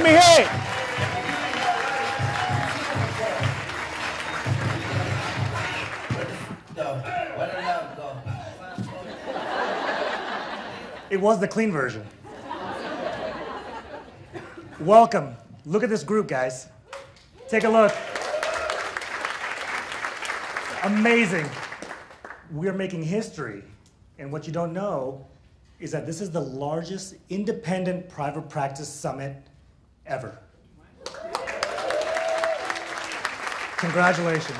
Let me hear it. It was the clean version. Welcome. Look at this group, guys. Take a look. Amazing. We're making history. And what you don't know is that this is the largest independent private practice summit ever. Congratulations.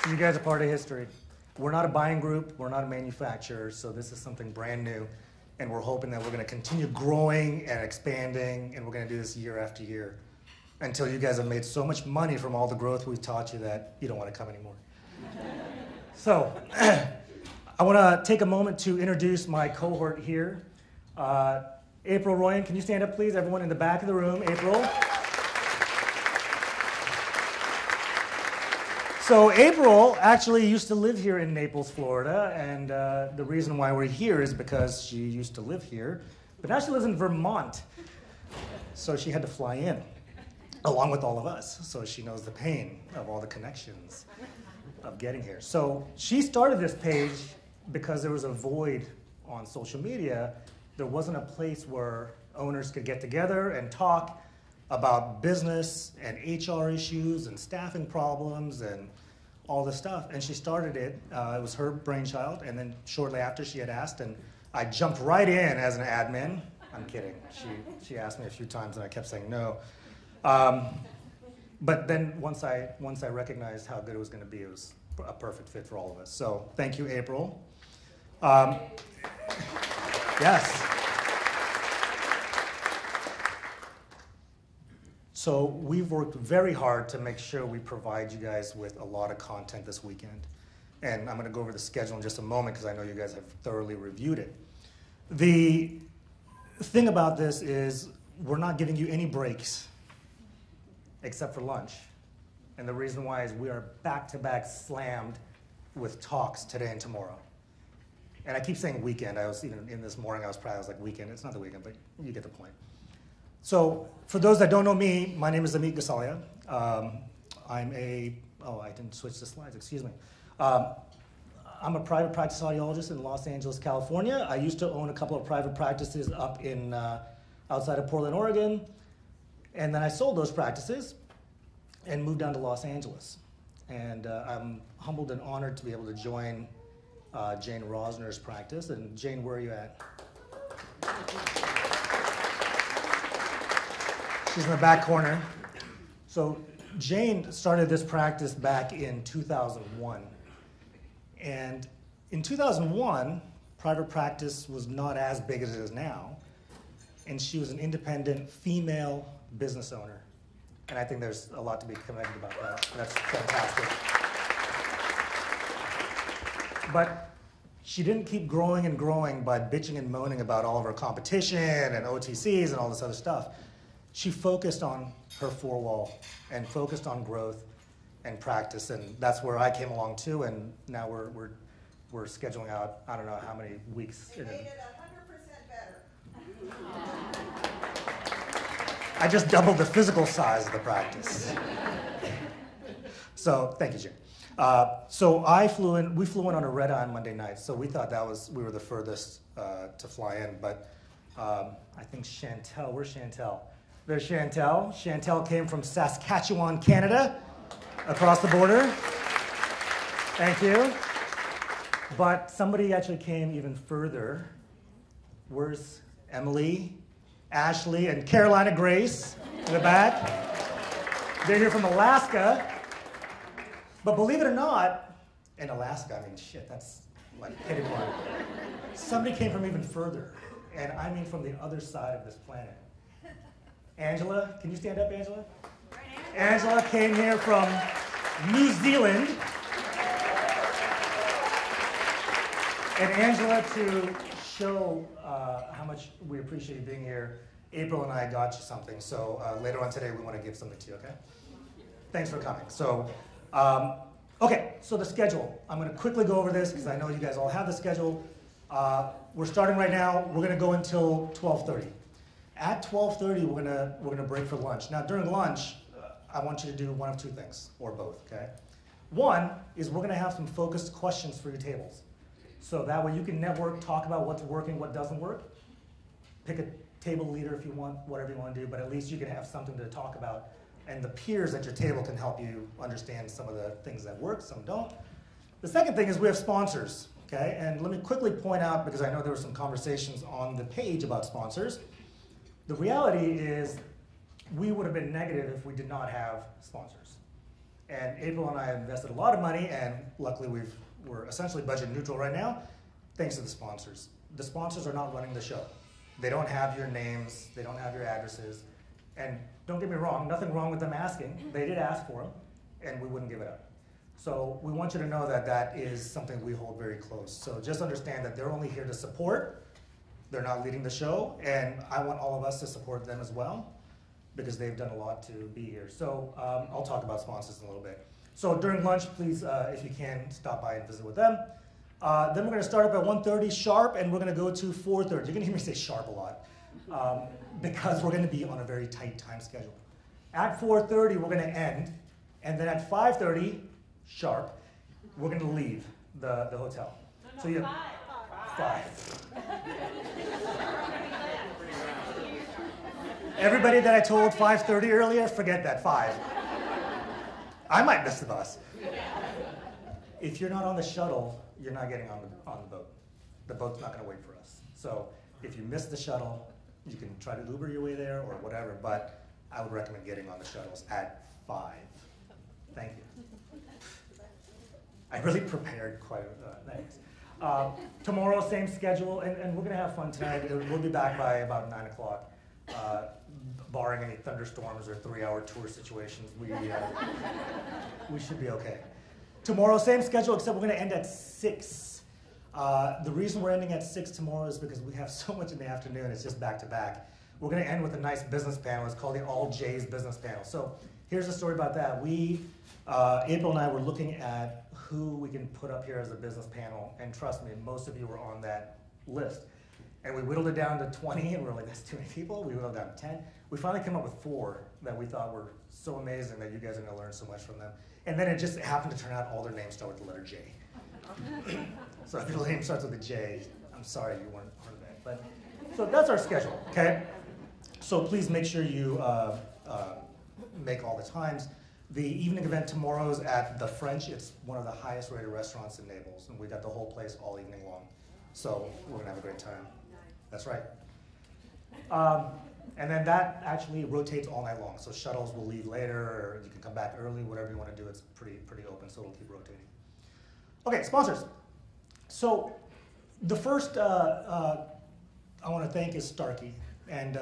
So you guys are part of history. We're not a buying group. We're not a manufacturer. So this is something brand new. And we're hoping that we're going to continue growing and expanding. And we're going to do this year after year until you guys have made so much money from all the growth we've taught you that you don't want to come anymore. So I want to take a moment to introduce my cohort here. April Royan, can you stand up, please? Everyone in the back of the room. April. So April actually used to live here in Naples, Florida, and the reason why we're here is because she used to live here, but now she lives in Vermont. So she had to fly in, along with all of us, so she knows the pain of all the connections of getting here. So she started this page because there was a void on social media. There wasn't a place where owners could get together and talk about business and HR issues and staffing problems and all this stuff. And she started it. It was her brainchild. And then shortly after she had asked, and I jumped right in as an admin. I'm kidding. She asked me a few times and I kept saying no. But then once I recognized how good it was going to be, it was a perfect fit for all of us. So thank you, April. Yes. So we've worked very hard to make sure we provide you guys with a lot of content this weekend. And I'm going to go over the schedule in just a moment because I know you guys have thoroughly reviewed it. The thing about this is we're not giving you any breaks except for lunch. And the reason why is we are back-to-back slammed with talks today and tomorrow. And I keep saying weekend. I was even in this morning, I was like weekend. It's not the weekend, but you get the point. So for those that don't know me, my name is Dr.Gosalia. I didn't switch the slides, excuse me. I'm a private practice audiologist in Los Angeles, California. I used to own a couple of private practices up in outside of Portland, Oregon. And then I sold those practices and moved down to Los Angeles. And I'm humbled and honored to be able to join Jane Rosner's practice. And Jane, where are you at? She's in the back corner. So Jane started this practice back in 2001. And in 2001, private practice was not as big as it is now. And she was an independent female business owner. And I think there's a lot to be commended about that. That's fantastic. But she didn't keep growing and growing by bitching and moaning about all of her competition and OTCs and all this other stuff. She focused on her four-wall and focused on growth and practice, and that's where I came along too. And now we're scheduling out I don't know how many weeks. They made it 100% better. I just doubled the physical size of the practice. So thank you, Jim. So we flew in on a red eye on Monday night. So we thought we were the furthest to fly in, but I think Chantel. Where's Chantel? There's Chantel. Chantel came from Saskatchewan, Canada, across the border. Thank you. But somebody actually came even further. Where's Emily, Ashley, and Carolina Grace in the back? They're here from Alaska. But believe it or not, in Alaska, I mean, shit, that's like hitting one. Somebody came from even further, and I mean from the other side of this planet. Angela, can you stand up, Angela? Angela came here from New Zealand. And Angela, to show how much we appreciate you being here, April and I got you something. So later on today, we want to give something to you, okay? Thanks for coming. So, okay, so the schedule. I'm going to quickly go over this because I know you guys all have the schedule. We're starting right now. We're going to go until 12:30. At 12:30, we're gonna break for lunch. Now during lunch, I want you to do one of two things, or both, okay? One is we're gonna have some focused questions for your tables. So that way you can network, talk about what's working, what doesn't work. Pick a table leader if you want, whatever you want to do, but at least you can have something to talk about. And the peers at your table can help you understand some of the things that work, some don't. The second thing is we have sponsors, okay? And let me quickly point out, because I know there were some conversations on the page about sponsors. The reality is we would have been negative if we did not have sponsors. And April and I invested a lot of money, and luckily we're essentially budget neutral right now, thanks to the sponsors. The sponsors are not running the show. They don't have your names, they don't have your addresses, and don't get me wrong, nothing wrong with them asking. They did ask for them, and we wouldn't give it up. So we want you to know that that is something we hold very close. So just understand that they're only here to support, they're not leading the show, and I want all of us to support them as well, because they've done a lot to be here. So I'll talk about sponsors in a little bit. So during lunch, please, if you can, stop by and visit with them. Then we're gonna start up at 1:30 sharp, and we're gonna go to 4:30. You're gonna hear me say sharp a lot, because we're gonna be on a very tight time schedule. At 4:30, we're gonna end, and then at 5:30 sharp, we're gonna leave the hotel. No, so you five. Everybody that I told 5:30 earlier, forget that, 5. I might miss the bus. If you're not on the shuttle, you're not getting on the boat. The boat's not going to wait for us. So if you miss the shuttle, you can try to Uber your way there or whatever, but I would recommend getting on the shuttles at 5. Thank you. I really prepared quite thanks. Tomorrow, same schedule, and we're going to have fun tonight. We'll be back by about 9 o'clock. Barring any thunderstorms or 3-hour tour situations, we should be okay. Tomorrow, same schedule, except we're going to end at 6. The reason we're ending at 6 tomorrow is because we have so much in the afternoon, it's just back to back. We're going to end with a nice business panel. It's called the All J's Business Panel. So here's the story about that. April and I were looking at who we can put up here as a business panel, and trust me, most of you were on that list. And we whittled it down to 20, and we were like, that's too many people. We whittled it down to 10. We finally came up with 4 that we thought were so amazing that you guys are going to learn so much from them. And then it just happened to turn out all their names start with the letter J. So if your name starts with a J, I'm sorry you weren't part of that. But, so that's our schedule, okay? So please make sure you make all the times. The evening event tomorrow is at the French. It's one of the highest rated restaurants in Naples, and we got the whole place all evening long. So we're gonna have a great time. That's right. And then that actually rotates all night long. So shuttles will leave later, or you can come back early, whatever you want to do. It's pretty open, so it'll keep rotating. Okay, sponsors. So the first I want to thank is Starkey. And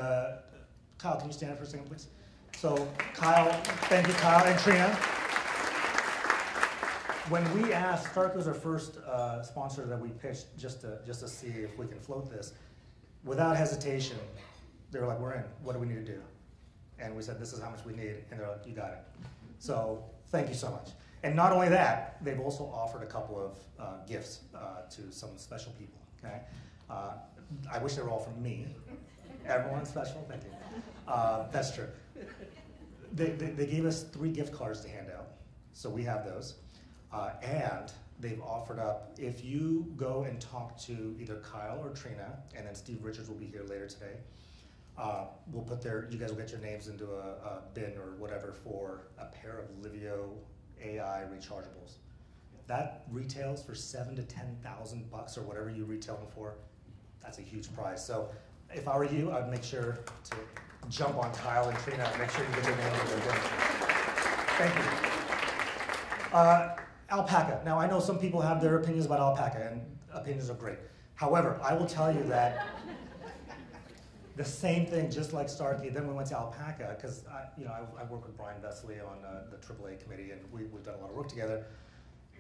Kyle, can you stand up for a second, please? So Kyle, thank you, Kyle and Trina. When we asked, Starkey was our first sponsor that we pitched just to see if we can float this. Without hesitation, they were like, we're in, what do we need to do? And we said, this is how much we need, and they're like, you got it. So thank you so much. And not only that, they've also offered a couple of gifts to some special people, okay? I wish they were all from me. Everyone's special, thank you. That's true. They gave us 3 gift cards to hand out, so we have those. And they've offered up, if you go and talk to either Kyle or Trina, and then Steve Richards will be here later today, we'll put you guys will get your names into a bin or whatever for a pair of Livio AI rechargeables. That retails for $7,000 to $10,000 or whatever you retail them for. That's a huge prize. So if I were you, I'd make sure to jump on Kyle and Trina and make sure you get your name into their bin. Thank you. Alpaca. Now, I know some people have their opinions about alpaca, and opinions are great. However, I will tell you that the same thing, just like Starkey, then we went to alpaca, because I work with Brian Vesely on the AAA committee, and we've done a lot of work together.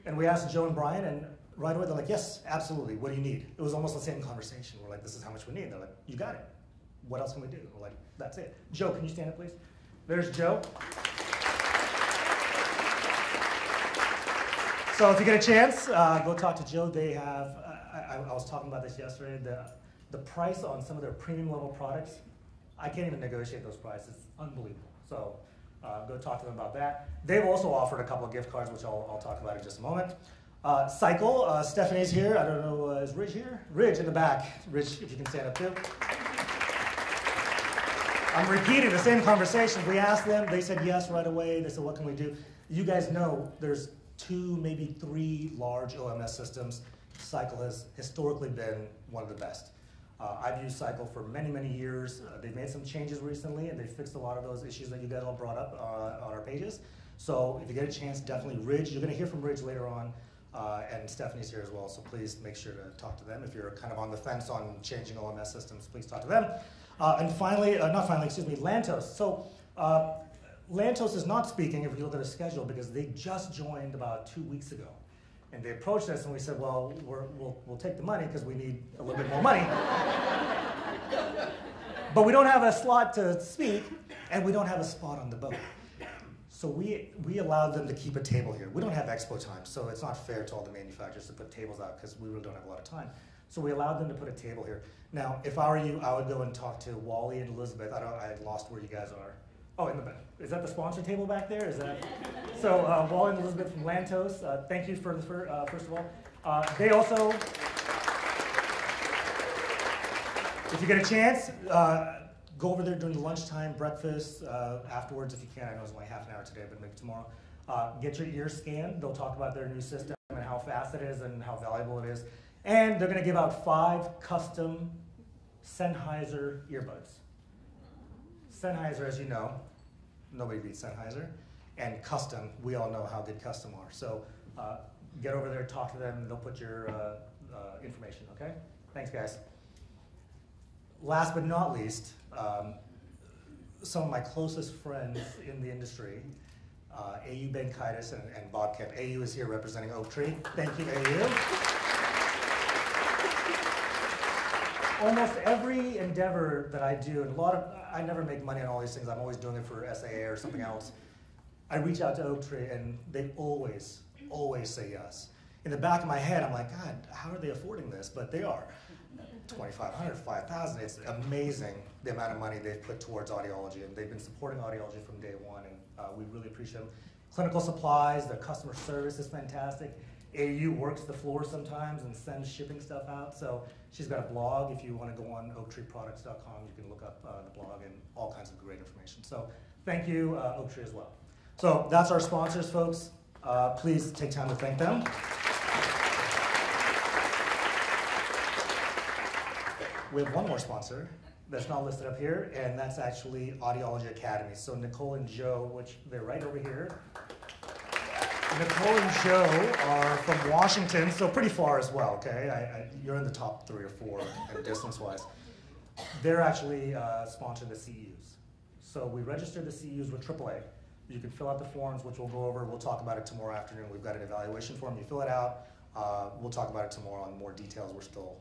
And we asked Joe and Brian, and right away they're like, yes, absolutely, what do you need? It was almost the same conversation. We're like, this is how much we need. They're like, you got it. What else can we do? We're like, that's it. Joe, can you stand up, please? There's Joe. So if you get a chance, go talk to Joe. They have, I was talking about this yesterday, the price on some of their premium level products I can't even negotiate those prices. It's unbelievable. So go talk to them about that. They've also offered a couple of gift cards, which I'll talk about in just a moment. Cycle, Stephanie's here. I don't know, is Ridge here? Ridge in the back. Ridge, if you can stand up too. I'm repeating the same conversation. We asked them, they said yes right away. They said, what can we do? You guys know there's 2, maybe 3 large OMS systems. Cycle has historically been one of the best. I've used Cycle for many, many years. They've made some changes recently, and they fixed a lot of those issues that you guys all brought up on our pages. So if you get a chance, definitely Ridge. You're going to hear from Ridge later on, and Stephanie's here as well, so please make sure to talk to them. If you're kind of on the fence on changing OMS systems, please talk to them. And finally, Lantos. So Lantos is not speaking if you look at the schedule because they just joined about 2 weeks ago. And they approached us and we said, well, we'll take the money because we need a little bit more money. But we don't have a slot to speak and we don't have a spot on the boat. So we allowed them to keep a table here. We don't have expo time, so it's not fair to all the manufacturers to put tables out because we really don't have a lot of time. So we allowed them to put a table here. Now, if I were you, I would go and talk to Wally and Elizabeth. I lost where you guys are. Oh, in the back. Is that the sponsor table back there? Is that? So Wally and Elizabeth from Lantos, thank you first of all. They also, if you get a chance, go over there during the lunchtime, breakfast, afterwards if you can. I know it's only half an hour today, but maybe tomorrow. Get your ears scanned. They'll talk about their new system and how fast it is and how valuable it is. And they're going to give out 5 custom Sennheiser earbuds. Sennheiser, as you know, nobody beats Sennheiser. And custom, we all know how good custom are. So get over there, talk to them, and they'll put your information, okay? Thanks, guys. Last but not least, some of my closest friends in the industry, AU Benkaitis and Bob Kemp. AU is here representing Oak Tree. Thank you, AU. Almost every endeavor that I do, and I never make money on all these things. I'm always doing it for SAA or something else. I reach out to Oak Tree, and they always say yes. In the back of my head, I'm like, God, how are they affording this? But they are. $2,500, $5,000. It's amazing the amount of money they've put towards audiology, and they've been supporting audiology from day one, and we really appreciate them. Clinical supplies, their customer service is fantastic. AU works the floor sometimes and sends shipping stuff out, so she's got a blog. If you want to go on oaktreeproducts.com, you can look up the blog and all kinds of great information. So thank you, Oak Tree, as well. So that's our sponsors, folks. Please take time to thank them. We have one more sponsor that's not listed up here, and that's actually Audiology Academy. So Nicole and Joe, which they're right over here. Nicole and Joe are from Washington, so pretty far as well, okay? You're in the top 3 or 4 distance-wise. They're actually sponsoring the CEUs. So we registered the CEUs with AAA. You can fill out the forms, which we'll go over. We'll talk about it tomorrow afternoon. We've got an evaluation form. You fill it out. We'll talk about it tomorrow on more details. We're still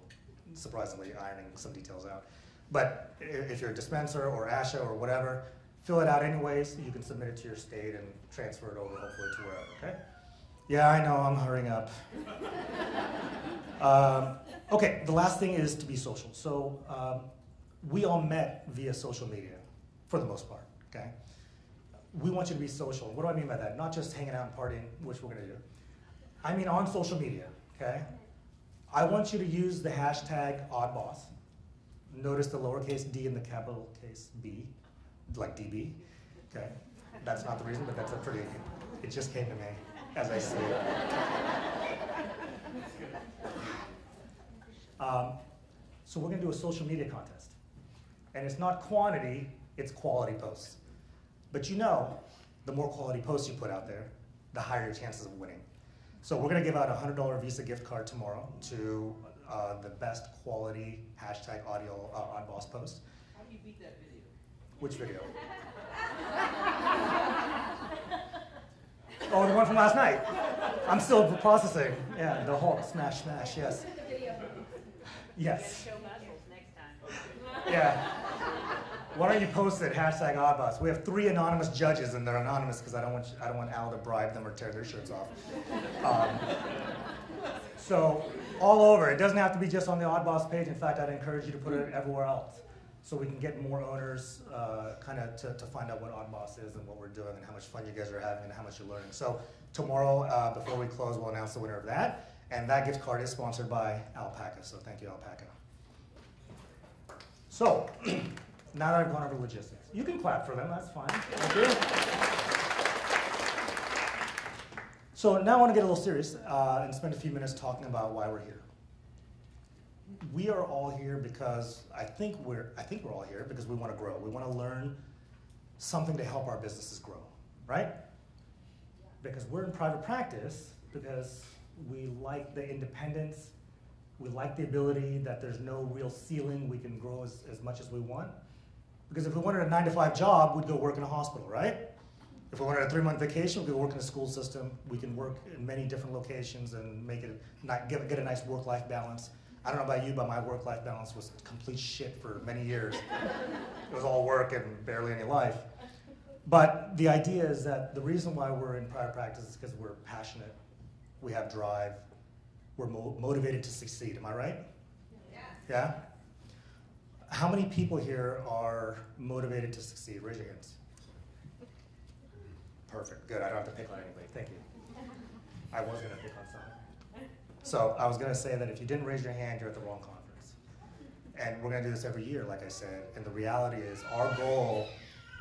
surprisingly ironing some details out. But if you're a dispenser or ASHA or whatever, fill it out anyways. You can submit it to your state and transfer it over hopefully to wherever, okay? Yeah, I know, I'm hurrying up. Okay, the last thing is to be social. So we all met via social media for the most part, okay? We want you to be social. What do I mean by that? Not just hanging out and partying, which we're gonna do. I mean on social media, okay? I want you to use the hashtag AudBoss. Notice the lowercase d and the capital case B, like DB, okay? That's not the reason, but that's a pretty, it just came to me as I say it. So we're gonna do a social media contest. And it's not quantity, it's quality posts. But you know, the more quality posts you put out there, the higher your chances of winning. So we're gonna give out a $100 Visa gift card tomorrow to the best quality hashtag AudBoss post. How do you beat that video? Which video? Oh, the one from last night. I'm still processing. Yeah, the Hulk smash, yes. Yes. Show muscles next time. Yeah. Why don't you post it, hashtag AudBoss. We have 3 anonymous judges, and they're anonymous because I don't want Al to bribe them or tear their shirts off. So all over. It doesn't have to be just on the AudBoss page. In fact, I'd encourage you to put it everywhere else. so we can get more owners kind of to find out what AudBoss is and what we're doing and how much fun you guys are having and how much you're learning. So tomorrow, before we close, we'll announce the winner of that. And that gift card is sponsored by Alpaca, so thank you, Alpaca. So, now that I've gone over logistics, you can clap for them, that's fine. Thank you. So now I want to get a little serious and spend a few minutes talking about why we're here. We are all here because I think we're all here because we want to grow. We want to learn something to help our businesses grow, right? Because we're in private practice, because we like the independence, we like the ability that there's no real ceiling, we can grow as much as we want. Because if we wanted a 9-to-5 job, we'd go work in a hospital, right? If we wanted a 3-month vacation, we could work in a school system. We can work in many different locations and make it get a nice work-life balance. I don't know about you, but my work-life balance was complete shit for many years. It was all work and barely any life. But the idea is that the reason why we're in private practice is because we're passionate, we have drive, we're motivated to succeed. Am I right? Yeah. Yeah? How many people here are motivated to succeed? Raise your hands. Perfect. Good. I don't have to pick on anybody. Thank you. I was going to pick on someone. So I was going to say that if you didn't raise your hand, you're at the wrong conference. And we're going to do this every year, like I said. And the reality is our goal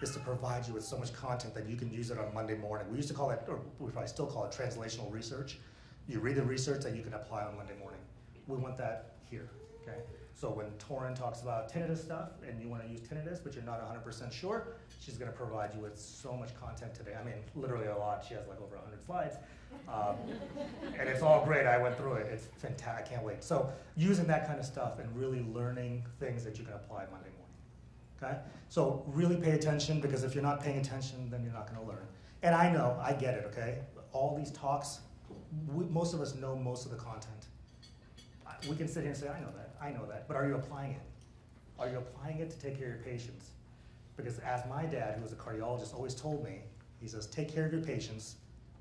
is to provide you with so much content that you can use it on Monday morning. We used to call it, or we probably still call it, translational research. You read the research that you can apply on Monday morning. We want that here, okay? So when Torin talks about tinnitus stuff and you want to use tinnitus, but you're not 100% sure, she's going to provide you with so much content today. I mean, literally a lot. She has like over 100 slides. And it's all great. I went through it. It's fantastic. I can't wait. So using that kind of stuff and really learning things that you can apply Monday morning, okay? So really pay attention, because if you're not paying attention, then you're not going to learn. And I know, I get it, okay? All these talks, most of us know most of the content. We can sit here and say, I know that, but are you applying it? Are you applying it to take care of your patients? Because as my dad, who was a cardiologist, always told me, he says, take care of your patients,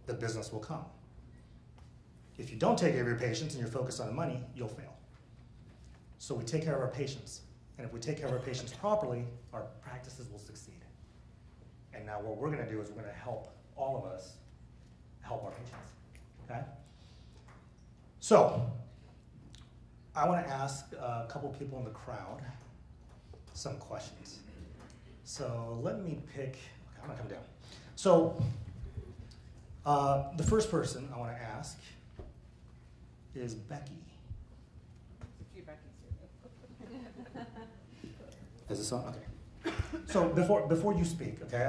the business will come. If you don't take care of your patients and you're focused on the money, you'll fail. So we take care of our patients. And if we take care of our patients properly, our practices will succeed. And now what we're going to do is we're going to help all of us help our patients, okay? So I want to ask a couple people in the crowd some questions. So let me pick, okay, I'm going to come down. So the first person I want to ask is Becky. A few Beckys here. Is this on? Okay. So before you speak, okay,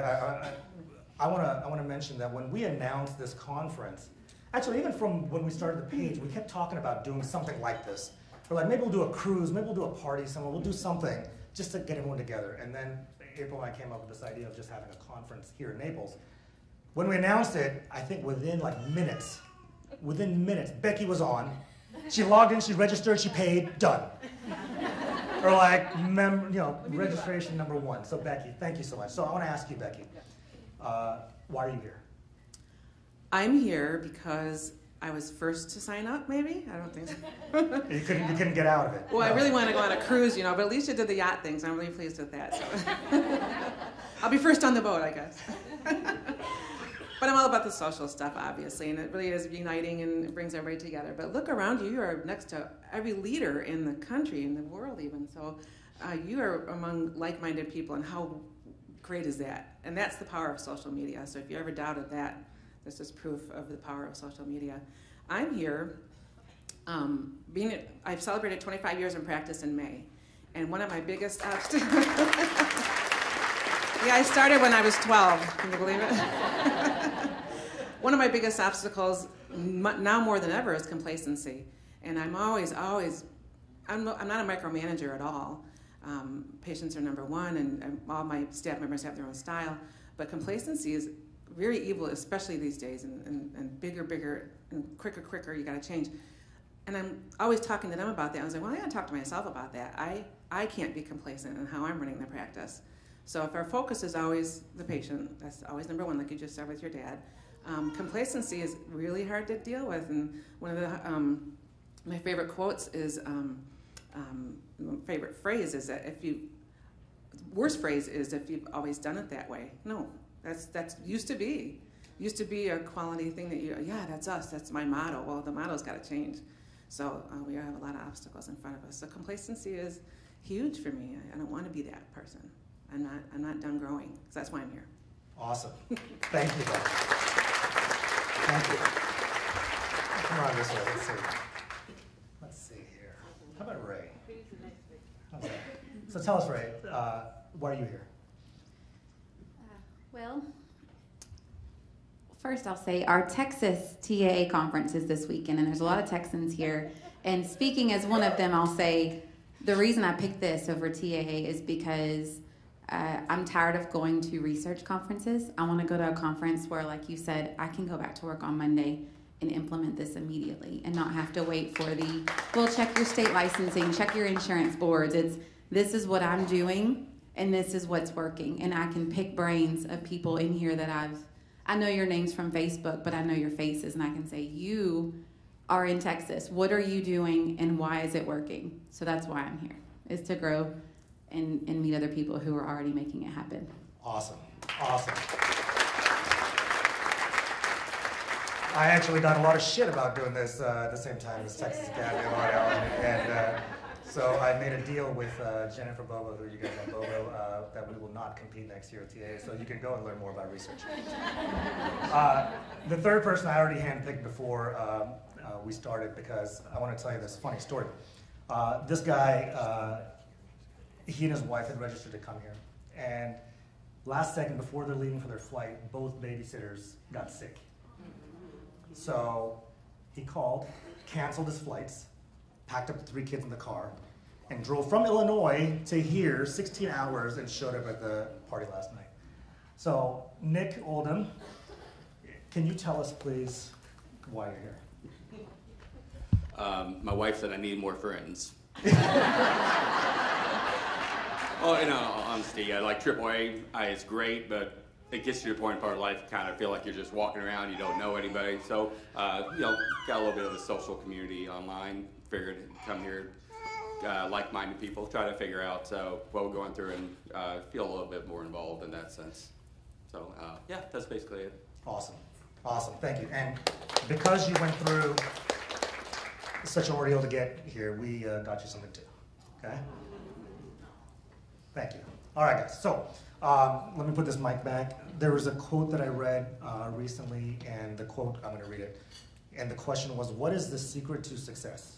I want to mention that when we announced this conference, actually even from when we started the page, we kept talking about doing something like this. We're like, maybe we'll do a cruise, maybe we'll do a party somewhere, we'll do something just to get everyone together. And then April and I came up with this idea of just having a conference here in Naples. When we announced it, I think within minutes, Becky was on. She logged in, she registered, she paid, done. Or like, registration number 1. So Becky, thank you so much. So I want to ask you, Becky, why are you here? I'm here because I was first to sign up, maybe? I don't think so. You couldn't get out of it. Well, no. I really want to go on a cruise, but at least you did the yacht things. I'm really pleased with that. So. I'll be first on the boat, I guess. But I'm all about the social stuff, obviously, and it really is uniting and it brings everybody together. But look around you. You are next to every leader in the country, in the world even. So you are among like-minded people, and how great is that? And that's the power of social media. So if you ever doubted that, this is proof of the power of social media. I'm here, I've celebrated 25 years in practice in May, and one of my biggest obstacles, yeah, I started when I was 12, can you believe it? One of my biggest obstacles, now more than ever, is complacency. And I'm not a micromanager at all. Patients are number one, and all my staff members have their own style, but complacency is very evil, especially these days, and bigger, and quicker, you gotta change. And I'm always talking to them about that. I was like, well, I gotta talk to myself about that. I can't be complacent in how I'm running the practice. So if our focus is always the patient, that's always number one, like you just said with your dad. Complacency is really hard to deal with, and one of the, my favorite quotes is, my favorite phrase is that if you worst phrase is if you've always done it that way. No, that's used to be a quality thing that that's us, that's my motto. Well, the motto's got to change. So we have a lot of obstacles in front of us. So complacency is huge for me. I don't want to be that person. I'm not done growing. So that's why I'm here. Awesome. Thank you, Doc. Thank you. Come on this way. Let's see here. How about Ray? Okay. So tell us, Ray, why are you here? Well, first I'll say our Texas TAA conference is this weekend, and there's a lot of Texans here. And speaking as one of them, I'll say the reason I picked this over TAA is because I'm tired of going to research conferences. I want to go to a conference where, like you said, I can go back to work on Monday and implement this immediately and not have to wait for check your state licensing, check your insurance boards. This is what I'm doing, and this is what's working. And I can pick brains of people in here that I know your names from Facebook, but I know your faces, and I can say, you are in Texas. What are you doing, and why is it working? So that's why I'm here, is to grow and meet other people who are already making it happen. Awesome. I actually got a lot of shit about doing this at the same time as Texas Academy of Art, and so I made a deal with Jennifer Bobo, who you guys know, Bobo, that we will not compete next year at TA, so you can go and learn more about research. The third person I already handpicked before we started, because I want to tell you this funny story. This guy, he and his wife had registered to come here, and last second before they're leaving for their flight, both babysitters got sick. So he called, canceled his flights, packed up the 3 kids in the car, and drove from Illinois to here, 16 hours, and showed up at the party last night. So Nick Oldham, can you tell us, please, why you're here? My wife said I need more friends. Well, in all honesty, like AAA, it's great, but it gets to the point in part of life you kind of feel like you're just walking around, you don't know anybody. So, got a little bit of a social community online. Figured come here, like-minded people, try to figure out what we're going through and feel a little bit more involved in that sense. So, that's basically it. Awesome. Thank you. And because you went through such an ordeal to get here, we got you something too. Okay? Thank you. All right, guys. So let me put this mic back. There was a quote that I read recently, and the quote, I'm going to read it. And the question was, what is the secret to success?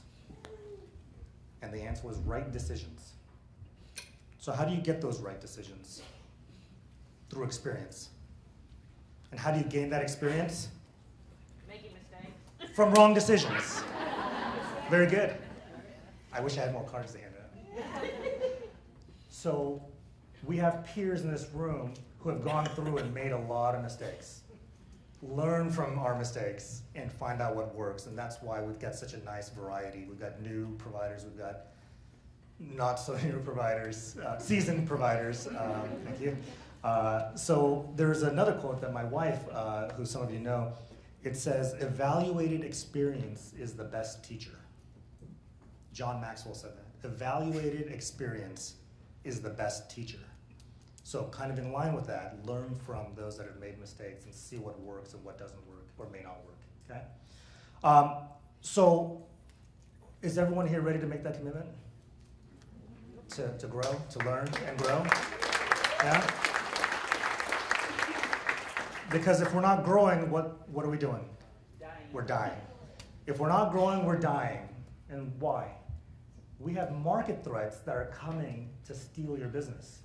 And the answer was right decisions. So how do you get those right decisions? Through experience. And how do you gain that experience? Making mistakes. From wrong decisions. Very good. I wish I had more cards to hand out. So we have peers in this room who have gone through and made a lot of mistakes. Learn from our mistakes and find out what works, and that's why we've got such a nice variety. We've got new providers, we've got not so new providers, seasoned providers, thank you. So there's another quote that my wife, who some of you know, it says, evaluated experience is the best teacher. John Maxwell said that. Evaluated experience is the best teacher. So kind of in line with that, learn from those that have made mistakes and see what works and what doesn't work or may not work, okay? So is everyone here ready to make that commitment? To grow, to learn and grow? Yeah? Because if we're not growing, what are we doing? Dying. We're dying. If we're not growing, we're dying. And why? We have market threats that are coming to steal your business.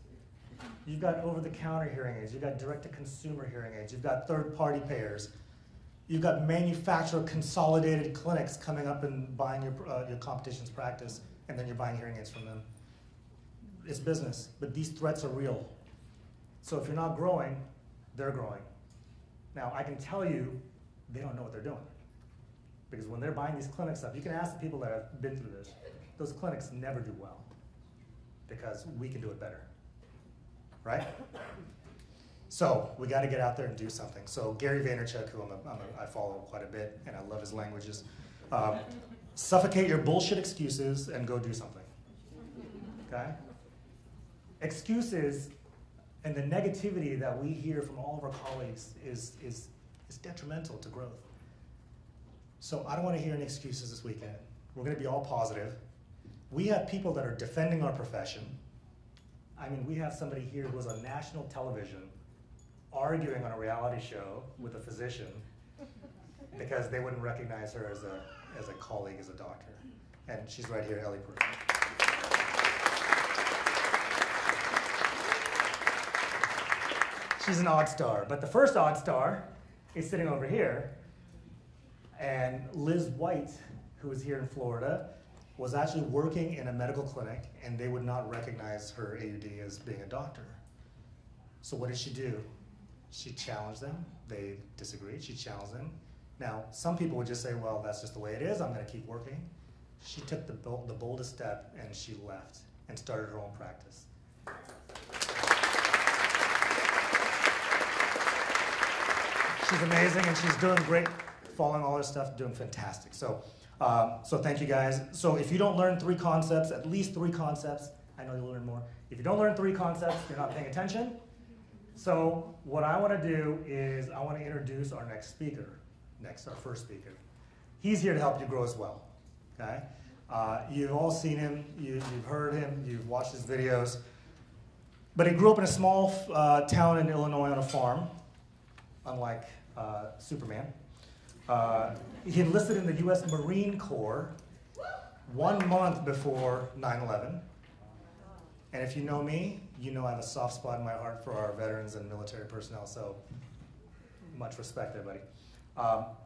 You've got over-the-counter hearing aids. You've got direct-to-consumer hearing aids. You've got third-party payers. You've got manufacturer consolidated clinics coming up and buying your competition's practice, and then you're buying hearing aids from them. It's business, but these threats are real. So if you're not growing, they're growing. Now, I can tell you, they don't know what they're doing. Because when they're buying these clinics up, you can ask the people that have been through this, those clinics never do well. Because we can do it better. Right? So we got to get out there and do something. So Gary Vaynerchuk, who I follow quite a bit, and I love his languages, suffocate your bullshit excuses and go do something. Okay? excuses and the negativity that we hear from all of our colleagues is detrimental to growth. So I don't want to hear any excuses this weekend. We're going to be all positive. We have people that are defending our profession. I mean, we have somebody here who was on national television arguing on a reality show with a physician because they wouldn't recognize her as a colleague, as a doctor. And she's right here, Ellie Pruitt. She's an odd star, but the first odd star is sitting over here. And Liz White, who is here in Florida, was actually working in a medical clinic, and they would not recognize her AUD as being a doctor. So what did she do? She challenged them. They disagreed. She challenged them. Now, some people would just say, well, that's just the way it is. I'm going to keep working. She took the boldest step, and she left and started her own practice. She's amazing, and she's doing great, following all her stuff, doing fantastic. So thank you guys. So if you don't learn 3 concepts, at least 3 concepts, I know you'll learn more. If you don't learn 3 concepts, you're not paying attention. So what I want to do is I want to introduce our next speaker, our first speaker. He's here to help you grow as well, okay? You've all seen him, you've heard him, you've watched his videos. But he grew up in a small town in Illinois on a farm, unlike Superman. He enlisted in the U.S. Marine Corps 1 month before 9/11. And if you know me, you know I have a soft spot in my heart for our veterans and military personnel, so much respect there, buddy.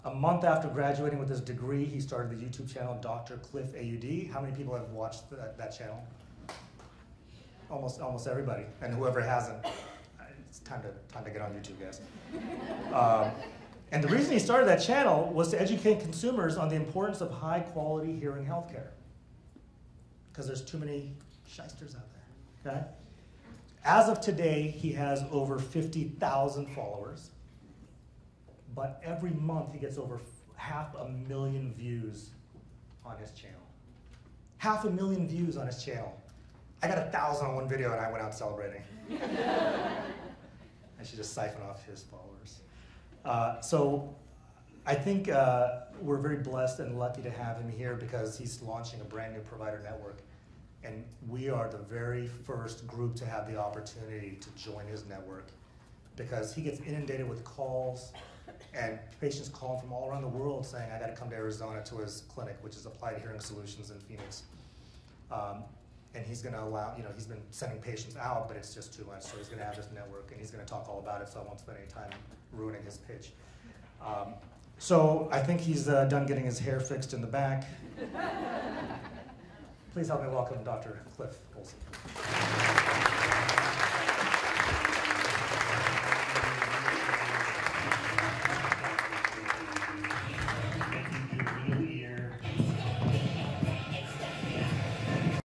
A month after graduating with his degree, he started the YouTube channel Dr. Cliff AUD. How many people have watched that channel? Almost everybody, and whoever hasn't, it's time to get on YouTube, guys. And the reason he started that channel was to educate consumers on the importance of high-quality hearing healthcare, because there's too many shysters out there, okay? As of today, he has over 50,000 followers, but every month he gets over 500,000 views on his channel. 500,000 views on his channel. I got 1,000 on one video and I went out celebrating. I should just siphon off his followers. So I think we're very blessed and lucky to have him here because he's launching a brand new provider network. And we are the very first group to have the opportunity to join his network because he gets inundated with calls and patients call him from all around the world saying, I got to come to Arizona to his clinic, which is Applied Hearing Solutions in Phoenix. And he's going to allow, he's been sending patients out, but it's just too much. So he's going to have this network, and he's going to talk all about it, so I won't spend any time ruining his pitch. So I think he's done getting his hair fixed in the back. Please help me welcome Dr. Cliff Gosalia.